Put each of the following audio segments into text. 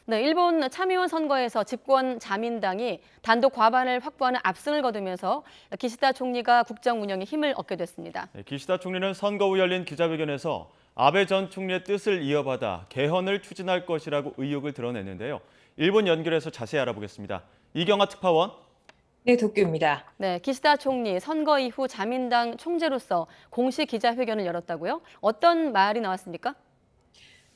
네, 일본 참의원 선거에서 집권 자민당이 단독 과반을 확보하는 압승을 거두면서 기시다 총리가 국정 운영에 힘을 얻게 됐습니다. 네, 기시다 총리는 선거 후 열린 기자회견에서 아베 전 총리의 뜻을 이어받아 개헌을 추진할 것이라고 의욕을 드러냈는데요. 일본 연결해서 자세히 알아보겠습니다. 이경아 특파원. 네, 도쿄입니다. 네, 기시다 총리 선거 이후 자민당 총재로서 공식 기자회견을 열었다고요? 어떤 말이 나왔습니까?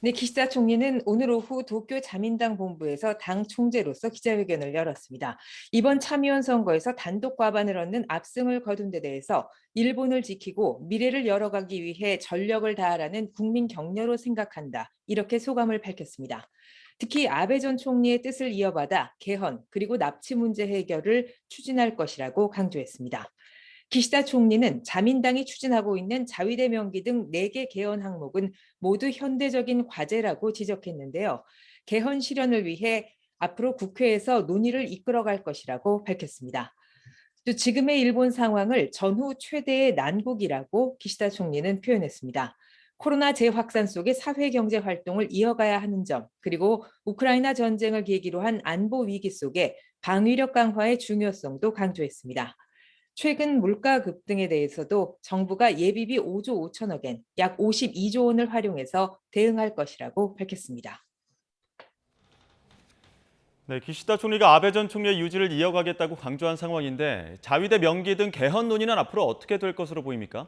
네, 기시다 총리는 오늘 오후 도쿄 자민당 본부에서 당 총재로서 기자회견을 열었습니다. 이번 참의원 선거에서 단독 과반을 얻는 압승을 거둔 데 대해서 일본을 지키고 미래를 열어가기 위해 전력을 다하라는 국민 격려로 생각한다. 이렇게 소감을 밝혔습니다. 특히 아베 전 총리의 뜻을 이어받아 개헌 그리고 납치 문제 해결을 추진할 것이라고 강조했습니다. 기시다 총리는 자민당이 추진하고 있는 자위대 명기 등 4개 개헌 항목은 모두 현대적인 과제라고 지적했는데요. 개헌 실현을 위해 앞으로 국회에서 논의를 이끌어갈 것이라고 밝혔습니다. 또 지금의 일본 상황을 전후 최대의 난국이라고 기시다 총리는 표현했습니다. 코로나 재확산 속의 사회 경제 활동을 이어가야 하는 점, 그리고 우크라이나 전쟁을 계기로 한 안보 위기 속에 방위력 강화의 중요성도 강조했습니다. 최근 물가 급등에 대해서도 정부가 예비비 5조 5천억 엔, 약 52조 원을 활용해서 대응할 것이라고 밝혔습니다. 네, 기시다 총리가 아베 전 총리의 유지를 이어가겠다고 강조한 상황인데 자위대 명기 등 개헌 논의는 앞으로 어떻게 될 것으로 보입니까?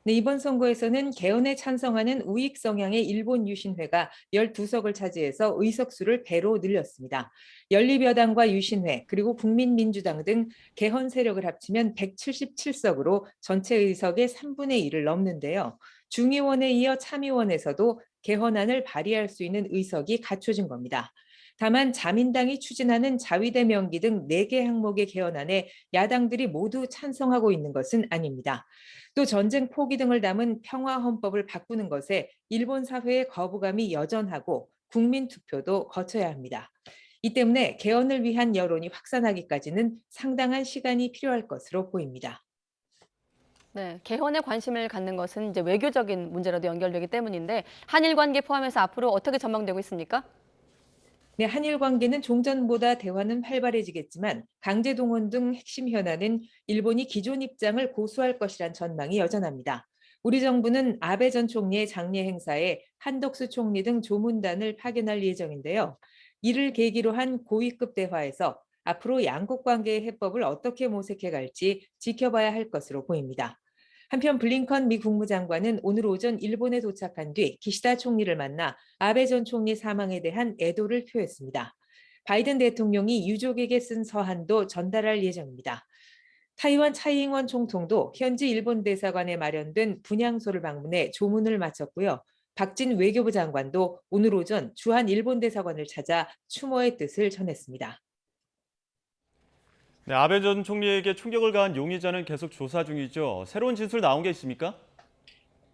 네, 이번 선거에서는 개헌에 찬성하는 우익 성향의 일본 유신회가 12석을 차지해서 의석수를 배로 늘렸습니다. 연립여당과 유신회 그리고 국민민주당 등 개헌 세력을 합치면 177석으로 전체 의석의 3분의 1을 넘는데요. 중의원에 이어 참의원에서도 개헌안을 발의할 수 있는 의석이 갖춰진 겁니다. 다만 자민당이 추진하는 자위대 명기 등 4개 항목의 개헌안에 야당들이 모두 찬성하고 있는 것은 아닙니다. 또 전쟁 포기 등을 담은 평화 헌법을 바꾸는 것에 일본 사회의 거부감이 여전하고 국민 투표도 거쳐야 합니다. 이 때문에 개헌을 위한 여론이 확산하기까지는 상당한 시간이 필요할 것으로 보입니다. 네, 개헌에 관심을 갖는 것은 이제 외교적인 문제라도 연결되기 때문인데 한일 관계 포함해서 앞으로 어떻게 전망되고 있습니까? 네, 한일 관계는 종전보다 대화는 활발해지겠지만 강제 동원 등 핵심 현안은 일본이 기존 입장을 고수할 것이란 전망이 여전합니다. 우리 정부는 아베 전 총리의 장례 행사에 한덕수 총리 등 조문단을 파견할 예정인데요. 이를 계기로 한 고위급 대화에서 앞으로 양국 관계의 해법을 어떻게 모색해 갈지 지켜봐야 할 것으로 보입니다. 한편 블링컨 미 국무장관은 오늘 오전 일본에 도착한 뒤 기시다 총리를 만나 아베 전 총리 사망에 대한 애도를 표했습니다. 바이든 대통령이 유족에게 쓴 서한도 전달할 예정입니다. 타이완 차이잉원 총통도 현지 일본 대사관에 마련된 분향소를 방문해 조문을 마쳤고요. 박진 외교부 장관도 오늘 오전 주한 일본 대사관을 찾아 추모의 뜻을 전했습니다. 네, 아베 전 총리에게 충격을 가한 용의자는 계속 조사 중이죠. 새로운 진술 나온 게 있습니까?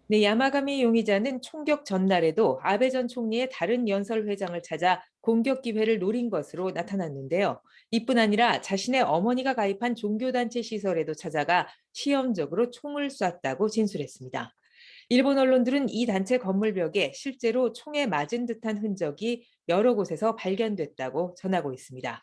네, 야마가미 용의자는 총격 전날에도 아베 전 총리의 다른 연설 회장을 찾아 공격 기회를 노린 것으로 나타났는데요. 이뿐 아니라 자신의 어머니가 가입한 종교단체 시설에도 찾아가 시험적으로 총을 쐈다고 진술했습니다. 일본 언론들은 이 단체 건물벽에 실제로 총에 맞은 듯한 흔적이 여러 곳에서 발견됐다고 전하고 있습니다.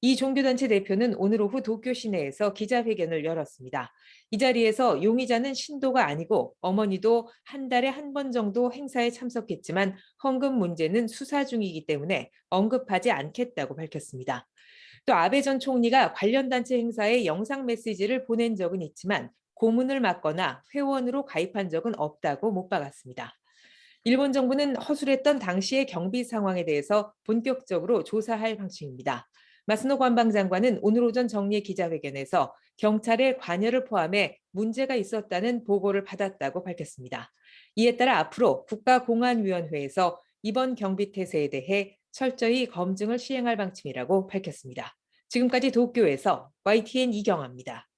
이 종교단체 대표는 오늘 오후 도쿄 시내에서 기자회견을 열었습니다. 이 자리에서 용의자는 신도가 아니고 어머니도 한 달에 한 번 정도 행사에 참석했지만 헌금 문제는 수사 중이기 때문에 언급하지 않겠다고 밝혔습니다. 또 아베 전 총리가 관련 단체 행사에 영상 메시지를 보낸 적은 있지만 고문을 맞거나 회원으로 가입한 적은 없다고 못 박았습니다. 일본 정부는 허술했던 당시의 경비 상황에 대해서 본격적으로 조사할 방침입니다. 마스노 관방장관은 오늘 오전 정례 기자회견에서 경찰의 관여를 포함해 문제가 있었다는 보고를 받았다고 밝혔습니다. 이에 따라 앞으로 국가공안위원회에서 이번 경비태세에 대해 철저히 검증을 시행할 방침이라고 밝혔습니다. 지금까지 도쿄에서 YTN 이경아입니다.